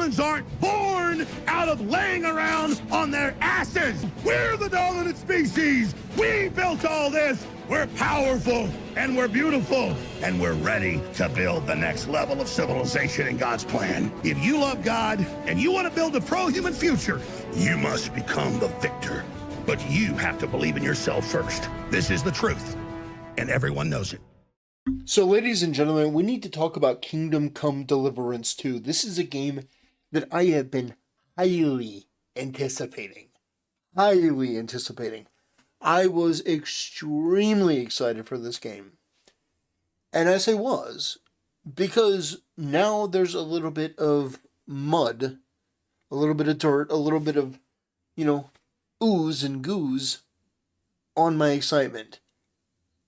humans aren't born out of laying around on their asses. We're the dominant species. We built all this. We're powerful, and we're beautiful, and we're ready to build the next level of civilization in God's plan. If you love God and you want to build a pro-human future, you must become the victor. But you have to believe in yourself first. This is the truth, and everyone knows it. So, ladies and gentlemen, we need to talk about Kingdom Come Deliverance 2. This is a game that I have been highly anticipating. I was extremely excited for this game. And I say was, because now there's a little bit of mud, a little bit of dirt, a little bit of, ooze and goose on my excitement.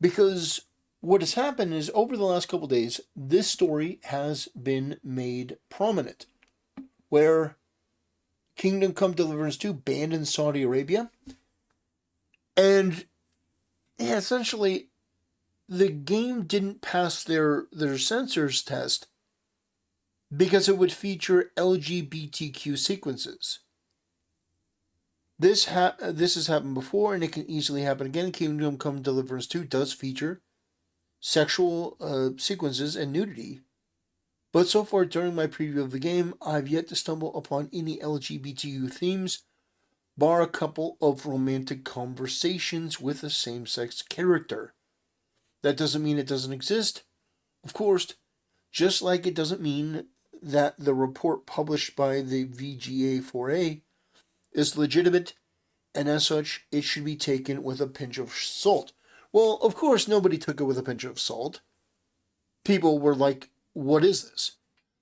Because what has happened is, over the last couple days, this story has been made prominent, where Kingdom Come Deliverance 2 banned in Saudi Arabia, and essentially the game didn't pass their censors test because it would feature LGBTQ sequences. This has happened before, and it can easily happen again. Kingdom Come Deliverance 2 does feature sexual sequences and nudity, but so far during my preview of the game, I've yet to stumble upon any LGBTQ themes, bar a couple of romantic conversations with a same-sex character. That doesn't mean it doesn't exist, of course, just like it doesn't mean that the report published by the VGA4A is legitimate, and as such, it should be taken with a pinch of salt. Well, of course, nobody took it with a pinch of salt. People were like, what is this?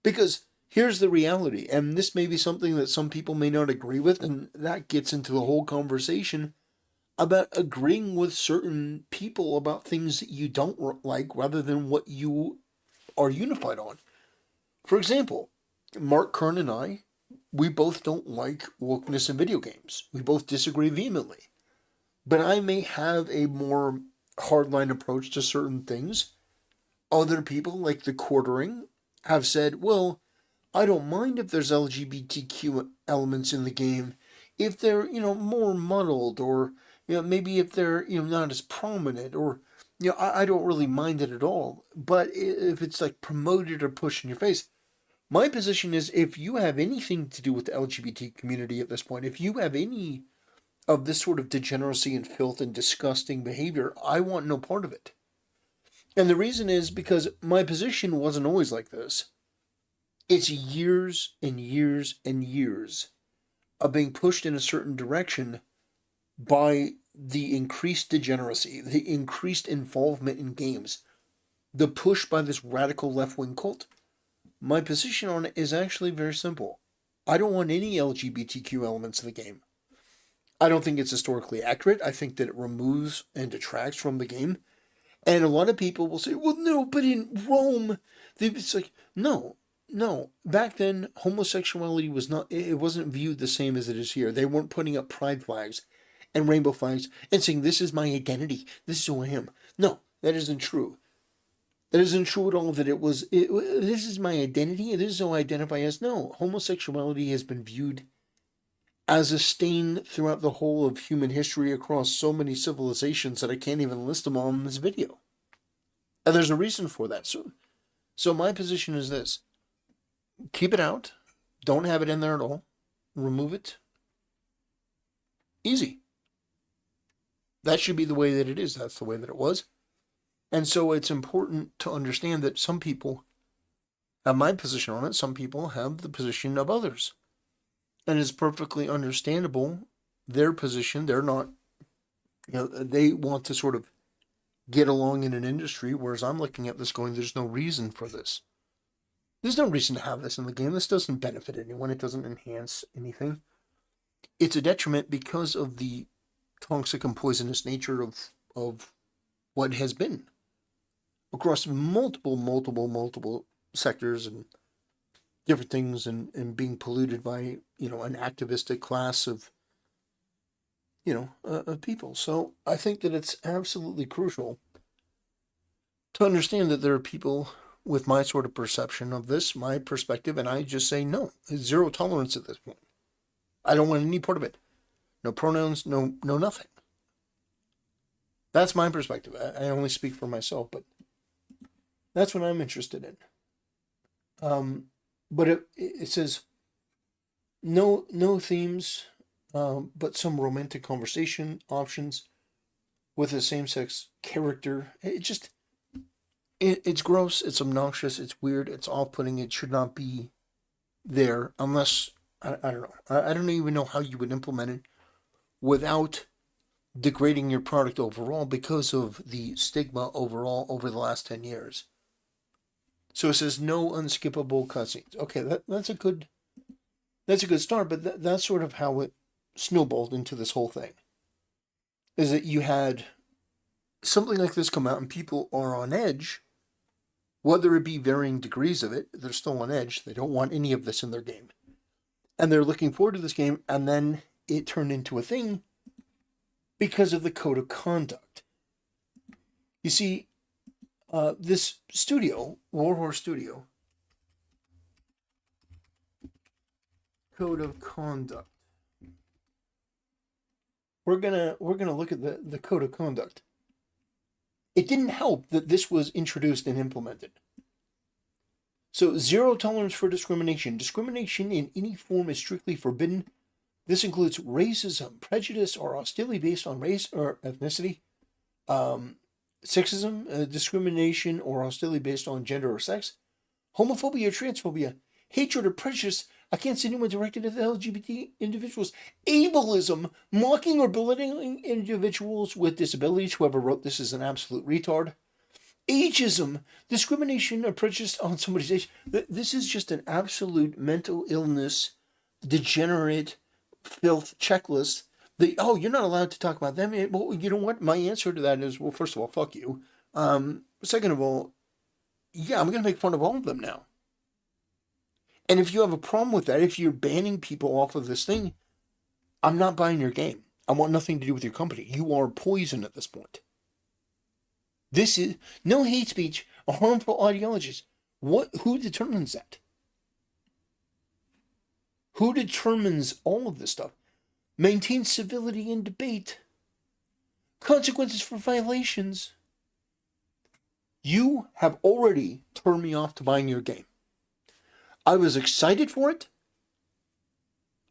Because here's the reality, and this may be something that some people may not agree with, and that gets into the whole conversation about agreeing with certain people about things that you don't like rather than what you are unified on. For example, Mark Kern and I, we both don't like wokeness in video games. We both disagree vehemently. But I may have a more hardline approach to certain things. Other people, like the quartering, have said, well, I don't mind if there's LGBTQ elements in the game if they're, more muddled, or, maybe if they're, not as prominent, or, I don't really mind it at all. But if it's like promoted or pushed in your face, my position is, if you have anything to do with the LGBT community at this point, if you have any of this sort of degeneracy and filth and disgusting behavior, I want no part of it. And the reason is because my position wasn't always like this. It's years and years and years of being pushed in a certain direction by the increased degeneracy, the increased involvement in games, the push by this radical left-wing cult. My position on it is actually very simple. I don't want any LGBTQ elements in the game. I don't think it's historically accurate. I think that it removes and detracts from the game. And a lot of people will say, well, no, but in Rome, it's like, no. Back then, homosexuality it wasn't viewed the same as it is here. They weren't putting up pride flags and rainbow flags and saying, this is my identity. This is who I am. No, that isn't true. That isn't true at all, that this is my identity, this is who I identify as. No, homosexuality has been viewed as a stain throughout the whole of human history across so many civilizations that I can't even list them all in this video. And there's a reason for that. So my position is this. Keep it out. Don't have it in there at all. Remove it. Easy. That should be the way that it is. That's the way that it was. And so it's important to understand that some people have my position on it. Some people have the position of others. And it's perfectly understandable, their position. They're not, they want to sort of get along in an industry, whereas I'm looking at this going, there's no reason for this. There's no reason to have this in the game. This doesn't benefit anyone. It doesn't enhance anything. It's a detriment because of the toxic and poisonous nature of what has been across multiple sectors and different things, and being polluted by, an activistic class of people. So I think that it's absolutely crucial to understand that there are people with my sort of perception of this, my perspective, and I just say no. Zero tolerance at this point. I don't want any part of it. No pronouns, no nothing. That's my perspective. I only speak for myself, but that's what I'm interested in. But it says no themes, but some romantic conversation options with a same-sex character. It's gross, it's obnoxious, it's weird, it's off-putting. It should not be there unless, I don't know. I don't even know how you would implement it without degrading your product overall because of the stigma overall over the last 10 years. So it says no unskippable cutscenes. Okay, that's a good start, but that's sort of how it snowballed into this whole thing. Is that you had something like this come out and people are on edge, whether it be varying degrees of it, they're still on edge. They don't want any of this in their game. And they're looking forward to this game, and then it turned into a thing because of the code of conduct. You see, this studio, Warhorse Studio, code of conduct. We're gonna look at the code of conduct. It didn't help that this was introduced and implemented. So, zero tolerance for discrimination. Discrimination in any form is strictly forbidden. This includes racism, prejudice, or hostility based on race or ethnicity, sexism, discrimination, or hostility based on gender or sex, homophobia or transphobia, hatred or prejudice against anyone directed at the LGBT individuals, ableism, mocking or belittling individuals with disabilities. Whoever wrote this is an absolute retard. Ageism, discrimination or prejudice on somebody's age. This is just an absolute mental illness, degenerate filth checklist. You're not allowed to talk about them. Well, you know what? My answer to that is, well, first of all, fuck you. Second of all, yeah, I'm going to make fun of all of them now. And if you have a problem with that, if you're banning people off of this thing, I'm not buying your game. I want nothing to do with your company. You are poison at this point. This is no hate speech or harmful ideologies. Who determines that? Who determines all of this stuff? Maintain civility in debate. Consequences for violations. You have already turned me off to buying your game. I was excited for it.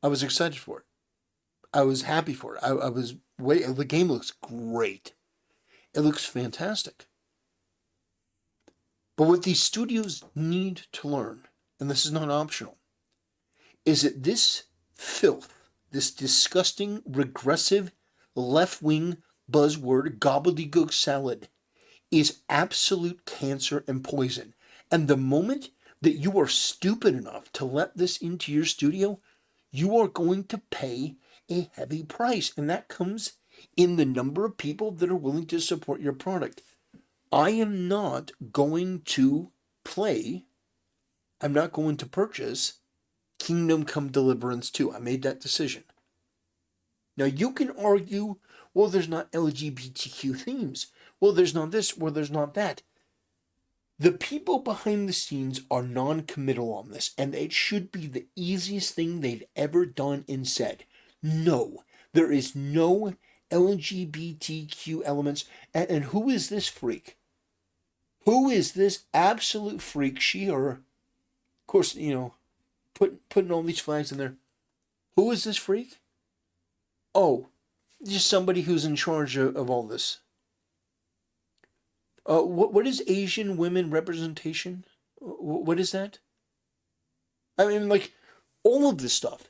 I was happy for it. The game looks great. It looks fantastic. But what these studios need to learn, and this is not optional, is that this filth, this disgusting, regressive, left-wing buzzword gobbledygook salad is absolute cancer and poison. And the moment that you are stupid enough to let this into your studio, you are going to pay a heavy price. And that comes in the number of people that are willing to support your product. I am not going to purchase Kingdom Come Deliverance 2. I made that decision. Now you can argue, well, there's not LGBTQ themes. Well, there's not this, well, there's not that. The people behind the scenes are non-committal on this, and it should be the easiest thing they've ever done and said. No, there is no LGBTQ elements. And who is this freak? Who is this absolute freak? She or, of course, putting all these flags in there. Who is this freak? Oh, just somebody who's in charge of all this. What is Asian women representation? What is that? I mean, all of this stuff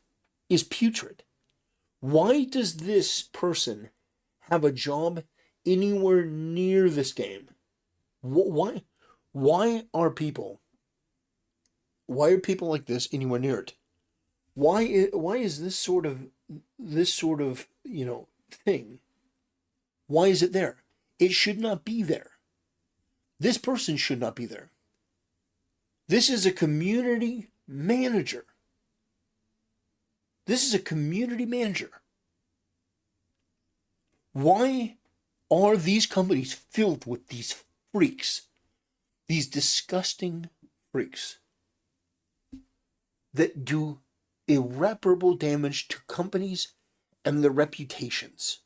is putrid. Why does this person have a job anywhere near this game? Why are people like this anywhere near it? Why is this sort of thing? Why is it there? It should not be there. This person should not be there. This is a community manager. Why are these companies filled with these freaks? These disgusting freaks that do irreparable damage to companies and their reputations.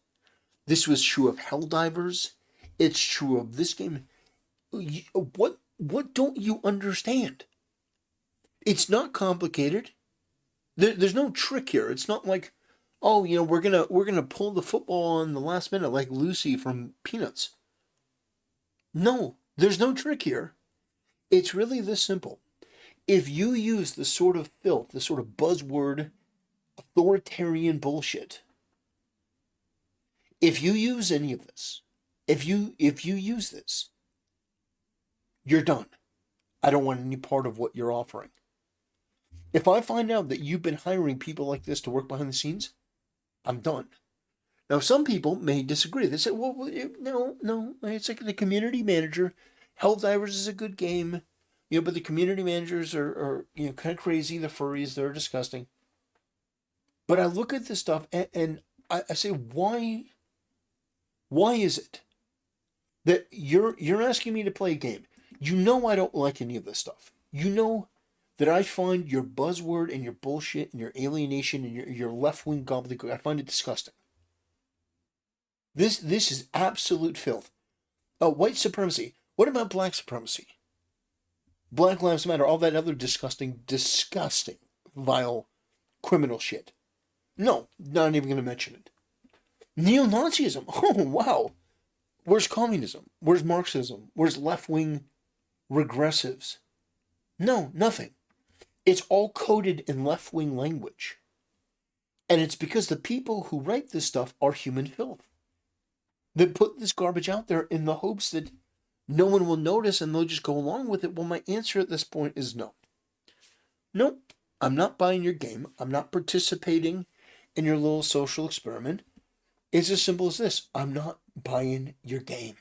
This was true of Helldivers. It's true of this game. What don't you understand? It's not complicated. There's no trick here. It's not like, oh, we're gonna pull the football in the last minute like Lucy from Peanuts. No, there's no trick here. It's really this simple. If you use the sort of filth, the sort of buzzword, authoritarian bullshit, if you use any of this, if you use this, you're done. I don't want any part of what you're offering. If I find out that you've been hiring people like this to work behind the scenes, I'm done. Now, some people may disagree. They say, well, no, it's like the community manager. Helldivers is a good game, but the community managers are kind of crazy. The furries, they're disgusting. But I look at this stuff and I say, why is it that you're asking me to play a game? You know I don't like any of this stuff. You know that I find your buzzword and your bullshit and your alienation and your left-wing gobbledygook, I find it disgusting. This is absolute filth. White supremacy. What about black supremacy? Black Lives Matter, all that other disgusting, vile, criminal shit. No, not even going to mention it. Neo-Nazism. Oh, wow. Where's communism? Where's Marxism? Where's left-wing regressives? No, nothing. It's all coded in left-wing language. And it's because the people who write this stuff are human filth. They put this garbage out there in the hopes that no one will notice and they'll just go along with it. Well, my answer at this point is no. Nope. I'm not buying your game. I'm not participating in your little social experiment. It's as simple as this. I'm not buying your game.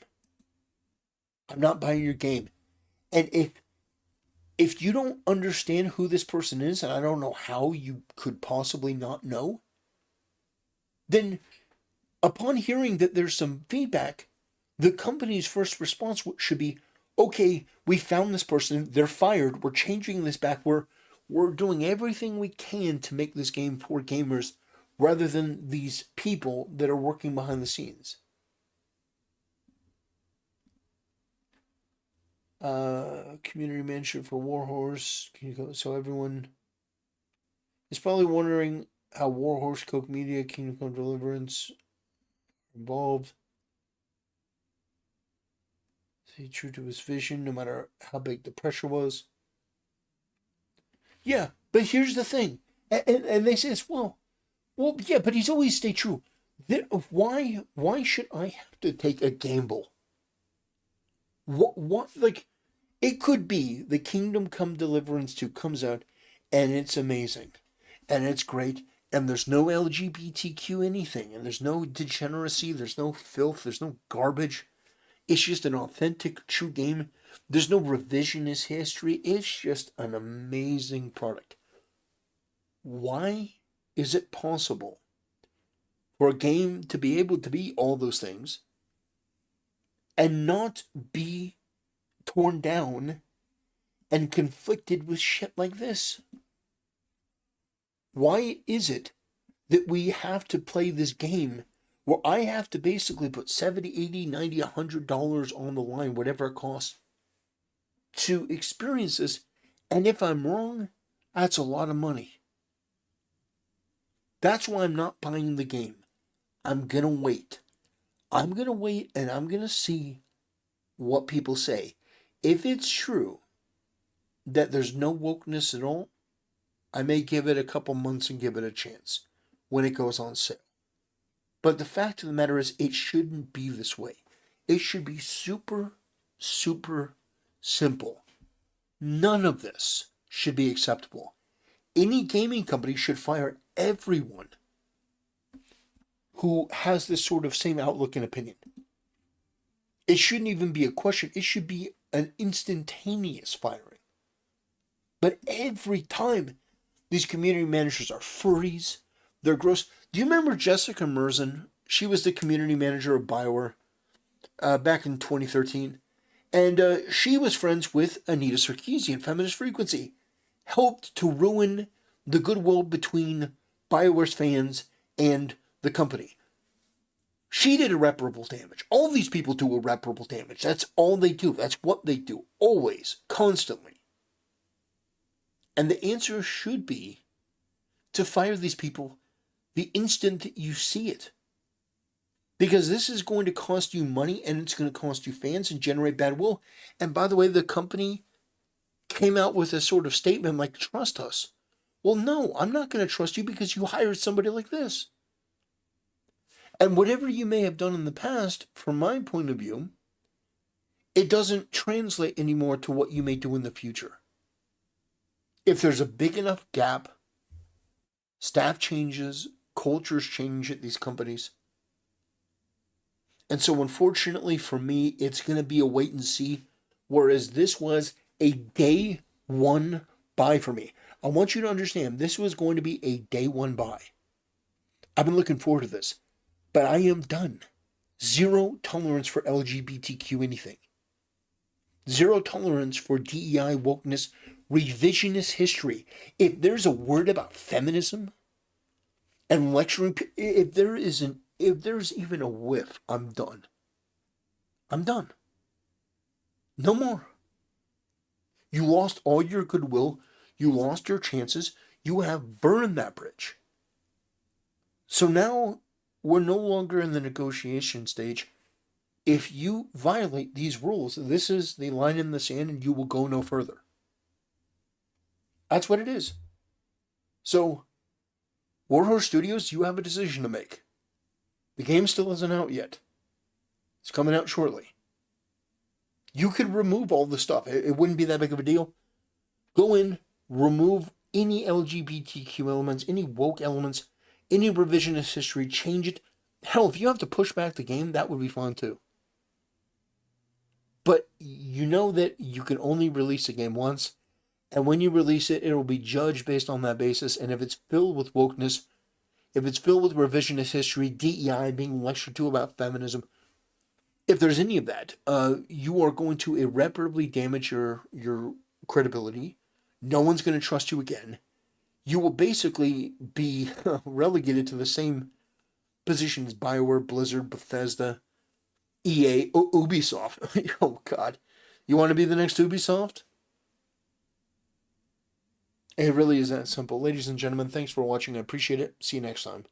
I'm not buying your game. And if you don't understand who this person is, and I don't know how you could possibly not know, then upon hearing that there's some feedback, the company's first response should be, okay, we found this person, they're fired, we're changing this back, we're doing everything we can to make this game for gamers rather than these people that are working behind the scenes. Community manager for Warhorse. So everyone is probably wondering how Warhorse, Coke Media, Kingdom Come Deliverance involved. Stay true to his vision, no matter how big the pressure was. Yeah, but here's the thing, and they say this. Well, yeah, but he's always stayed true. Why should I have to take a gamble? What like? It could be the Kingdom Come Deliverance 2 comes out, and it's amazing, and it's great, and there's no LGBTQ anything, and there's no degeneracy, there's no filth, there's no garbage. It's just an authentic, true game. There's no revisionist history. It's just an amazing product. Why is it possible for a game to be able to be all those things and not be torn down and conflicted with shit like this? Why is it that we have to play this game where I have to basically put $70, $80, $90, $100 on the line, whatever it costs, to experience this? And if I'm wrong, that's a lot of money. That's why I'm not buying the game. I'm going to wait. I'm going to wait and I'm going to see what people say. If it's true that there's no wokeness at all, I may give it a couple months and give it a chance when it goes on sale. But the fact of the matter is, it shouldn't be this way. It should be super, super simple. None of this should be acceptable. Any gaming company should fire everyone who has this sort of same outlook and opinion. It shouldn't even be a question. It should be an instantaneous firing. But every time, these community managers are furries. They're gross. Do you remember Jessica Merzen? She was the community manager of BioWare back in 2013. And she was friends with Anita Sarkeesian, Feminist Frequency. Helped to ruin the goodwill between BioWare's fans and the company. She did irreparable damage. All these people do irreparable damage. That's all they do. That's what they do. Always. Constantly. And the answer should be to fire these people the instant that you see it. Because this is going to cost you money, and it's going to cost you fans and generate bad will. And by the way, the company came out with a sort of statement like, trust us. Well, no, I'm not going to trust you because you hired somebody like this. And whatever you may have done in the past, from my point of view, it doesn't translate anymore to what you may do in the future. If there's a big enough gap, staff changes, cultures change at these companies. And so unfortunately for me, it's going to be a wait and see, whereas this was a day one buy for me. I want you to understand, this was going to be a day one buy. I've been looking forward to this, but I am done. Zero tolerance for LGBTQ anything. Zero tolerance for DEI, wokeness, revisionist history. If there's a word about feminism and lecturing, if there's even a whiff, I'm done. I'm done. No more. You lost all your goodwill. You lost your chances. You have burned that bridge. So now we're no longer in the negotiation stage. If you violate these rules, this is the line in the sand and you will go no further. That's what it is. So, Warhorse Studios, you have a decision to make. The game still isn't out yet. It's coming out shortly. You could remove all the stuff. It wouldn't be that big of a deal. Go in, remove any LGBTQ elements, any woke elements, any revisionist history, change it. Hell, if you have to push back the game, that would be fun too. But you know that you can only release a game once, and when you release it, it will be judged based on that basis, and if it's filled with wokeness, if it's filled with revisionist history, DEI, being lectured to about feminism, if there's any of that, you are going to irreparably damage your credibility. No one's going to trust you again. You will basically be relegated to the same position as BioWare, Blizzard, Bethesda, EA, Ubisoft. Oh, God. You want to be the next Ubisoft? It really is that simple. Ladies and gentlemen, thanks for watching. I appreciate it. See you next time.